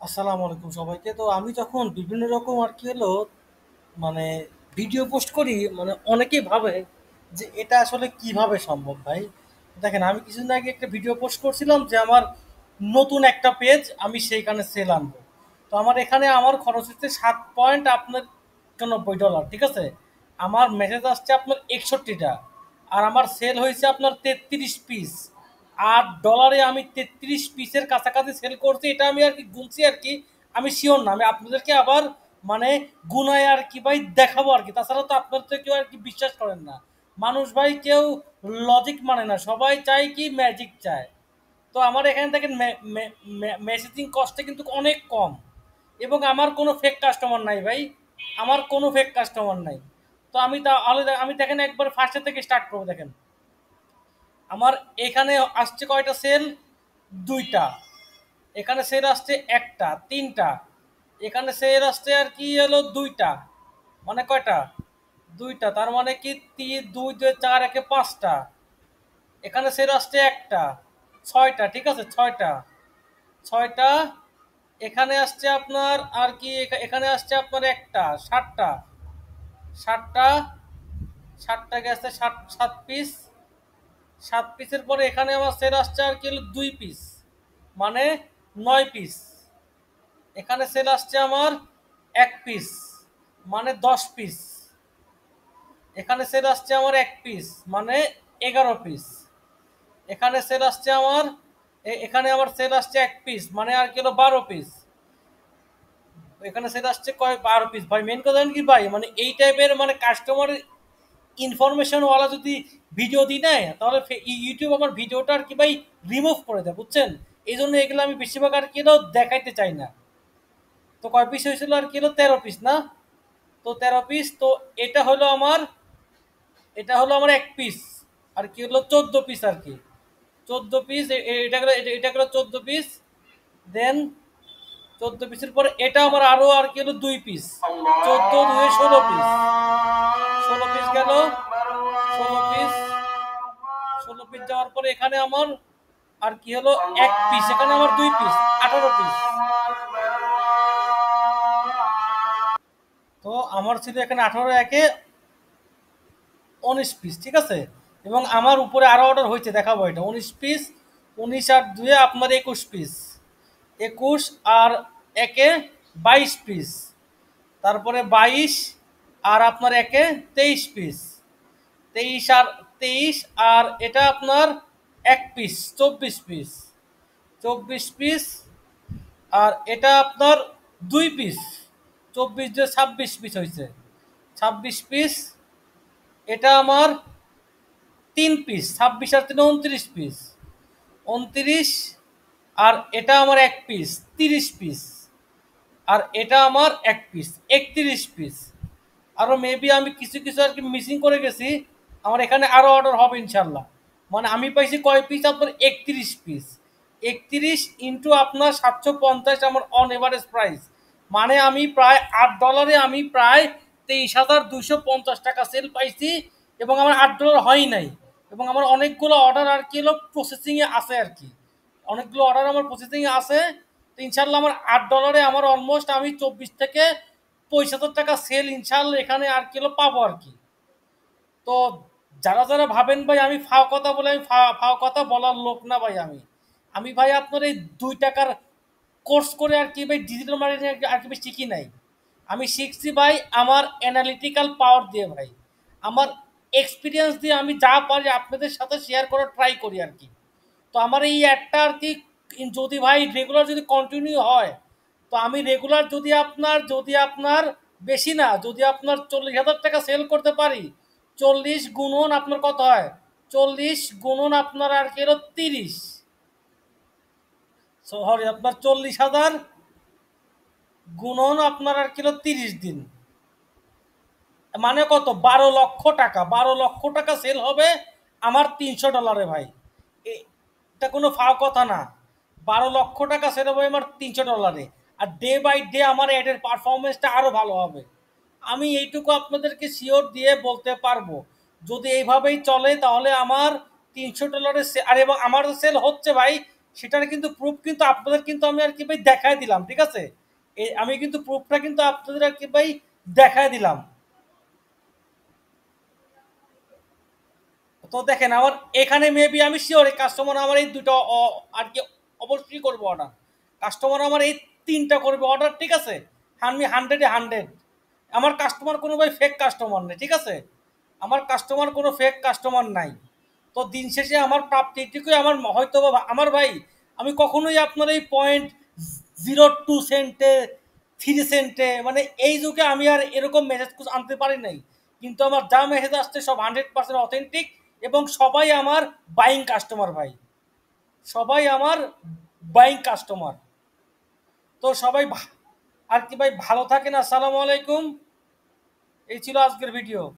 আসসালামু আলাইকুম সবাইকে। তো আমি যখন বিভিন্ন রকম আর কি হলো মানে ভিডিও পোস্ট করি, মানে অনেকেই ভাবে যে এটা আসলে কিভাবে সম্ভব ভাই। দেখেন, আমি কিছুদিন আগে একটা ভিডিও পোস্ট করছিলাম যে আমার নতুন একটা পেজ আমি সেইখানে সেল আনবো। তো আমার এখানে আমার খরচ হচ্ছে 7.91 ডলার, ঠিক আছে। আমার মেসেজ আসছে আপনার 61টা, আর আমার সেল হয়েছে আপনার 33 পিস। 8 ডলারে আমি 33 পিসের কাছাকাছি সেল করছি, এটা আমি আর কি গুনছি আর কি। আমি শিওর না, আমি আপনাদেরকে আবার মানে গুনায় আর কি ভাই দেখাবো আর কি। তাছাড়া তো আপনার তো কেউ আর কি বিশ্বাস করেন না। মানুষ ভাই কেউ লজিক মানে না, সবাই চায় কি ম্যাজিক চায়। তো আমার এখানে দেখেন মেসেজিং কস্টটা কিন্তু অনেক কম, এবং আমার কোনো ফেক কাস্টমার নাই ভাই। আমার কোনো ফেক কাস্টমার নাই। তো আমি দেখেন একবার ফার্স্টে থেকে স্টার্ট করবো। দেখেন আমার এখানে আসছে কয়টা সেল, দুইটা। এখানে সেল আসছে একটা, তিনটা। এখানে সেল আসছে আর কি হলো দুইটা, মানে কয়টা, দুইটা। তার মানে কি দুই দুই চার একে পাঁচটা। এখানে সেল আসছে একটা, ছয়টা, ঠিক আছে, ছয়টা, ছয়টা। এখানে আসছে আপনার আর কি এখানে আসছে আপনার একটা, সাতটা, সাতটা, সাতটা গেছে, সাত সাত পিস। 7 পিসের পরে এখানে আমার সেল আসছে আর কি হলো 2 পিস, মানে 9 পিস। এখানে সেল আসছে আমার 1 পিস, মানে 10 পিস। এখানে সেল আসছে আমার 1 পিস, মানে 11 পিস। এখানে সেল আসছে আমার এখানে আমার সেল আসছে 1 পিস, মানে আর কি হলো 12 পিস। এখানে সেল আসছে কয় 12 পিস। ভাই মেন কথা কি ভাই, মানে এই টাইপের মানে কাস্টমারের ইনফরমেশন ওয়ালা যদি ভিডিও দিই না, তাহলে ইউটিউব আমার ভিডিওটা আর কি ভাই রিমুভ করে দেয়, বুঝছেন। এই জন্য এগুলো আমি বেশিরভাগ আর কি হলো দেখাইতে চাই না। তো কয় পিস হয়েছিল আর কি হলো 13 পিস না। তো 13 পিস। তো এটা হলো আমার এটা হলো আমার 1 পিস, আর কি হলো 14 পিস আর কি। 14 পিস, এটা গেলো 14 পিস। দেন 14 পিসের পরে এটা আমার আরো আর কি হলো 2 পিস। 14 2 16 পিস। 16 পিস গেল, 16 পিস। 16 পিস যাওয়ার পরে এখানে আমার আর কি হলো 1 পিস, এখানে আমার 2 পিস, 18 পিস। তো আমার ছিল এখানে 18 একে 19 পিস, ঠিক আছে। এবং আমার উপরে আরো অর্ডার হয়েছে, দেখাবো এটা 19 পিস। 19 আর 2 আপনার 21 পিস। 21 আর একে 22 পিস। তারপরে 22 আর আপনার একে 23 পিস। 23 আর 23, আর এটা আপনার 1 পিস, 24 পিস। 24 পিস। আর এটা আপনার 2 পিস। 24 দিয়ে 26 পিস হয়েছে, 26 পিস। এটা আমার 3 পিস, 26 আর 3 29 পিস। 29। আর এটা আমার 1 পিস, 30 পিস। আর এটা আমার 1 পিস, 31 পিস। আরও মেবি আমি কিছু কিছু আর কি মিসিং করে গেছি। আমার এখানে আরও অর্ডার হবে ইনশাল্লাহ। মানে আমি পাইছি কয় পিস আপনার 31 পিস। 31 ইন্টু আপনার 750 আমার অন এভারেজ প্রাইস। মানে আমি প্রায় 8 ডলারে আমি প্রায় 23,250 টাকা সেল পাইছি। এবং আমার 8 ডলার হয় নাই। এবং আমার অনেকগুলো অর্ডার আর কি হলো প্রসেসিংয়ে আছে আর কি। অনেকগুলো অর্ডার আমার প্রসেসিংয়ে আছে। তো ইনশাল্লাহ আমার 8 ডলারে আমার অলমোস্ট আমি 24 থেকে 25,000 টাকা সেল ইনশাল্লাহ এখানে আর কিলো পাবো আর কি। তো যারা যারা ভাবেন ভাই আমি ফাও কথা বলে, আমি ফাও কথা বলার লোক না ভাই। আমি আমি ভাই আপনার এই 2 টাকার কোর্স করে আর কি ভাই ডিজিটাল মার্কেটিং আর কি ভাই শিখি নাই। আমি শিখছি ভাই আমার অ্যানালিটিক্যাল পাওয়ার দিয়ে ভাই। আমার এক্সপিরিয়েন্স দিয়ে আমি যা পারি আপনাদের সাথে শেয়ার করার ট্রাই করি আর কি। তো আমার এই অ্যাডটা আর কি যদি ভাই রেগুলার যদি কন্টিনিউ হয়, তো আমি রেগুলার যদি আপনার বেশি না, যদি আপনার 40,000 টাকা সেল করতে পারি, 40 গুণন আপনার কত হয়, 40 গুণন আপনার আর কি হলো 30, সরি আপনার 40,000 গুণন আপনার আর কি হলো 30 দিন, মানে কত 12 লক্ষ টাকা। 12 লক্ষ টাকা সেল হবে আমার 300 ডলারে ভাই। এটা কোনো ফাও কথা না। 12 লক্ষ টাকা সেল হবে আমার 300 ডলারে। আর ডে বাই ডে আমার অ্যাডের পারফরমেন্সটা আরও ভালো হবে। আমি এইটুকু আপনাদেরকে শিওর দিয়ে বলতে পারবো, যদি এইভাবেই চলে তাহলে আমার 300 ডলারের আর এবং আমার সেল হচ্ছে ভাই সেটার কিন্তু প্রুফ কিন্তু আপনাদের কিন্তু আমি আর কি ভাই দেখায় দিলাম, ঠিক আছে? আমি কিন্তু প্রুফটা কিন্তু আপনাদের আর কি ভাই দেখায় দিলাম। তো দেখেন আমার এখানে মেবি আমি শিওর এই কাস্টমার আমার এই দুটো আর কি অবশ্যই করবো অর্ডার। কাস্টমার আমার এই তিনটা করবে অর্ডার, ঠিক আছে? আমি 100-এ 100। আমার কাস্টমার কোনো ভাই ফেক কাস্টমার নেই, ঠিক আছে? আমার কাস্টমার কোনো ফেক কাস্টমার নাই। তো দিন শেষে আমার প্রাপ্তি এটুকুই, আমার হয়তো বা আমার ভাই আমি কখনোই আপনার এই 0.02 সেন্টে 3 সেন্টে মানে এই যুগে আমি আর এরকম মেসেজ আনতে পারি নাই। কিন্তু আমার যা মেসেজ আসছে সব 100% অথেন্টিক এবং সবাই আমার বাইং কাস্টমার ভাই, সবাই আমার বাইং কাস্টমার। তো সবাই আর কি ভাই ভালো থাকেন। আসসালামু আলাইকুম। এই ছিল আজকের ভিডিও।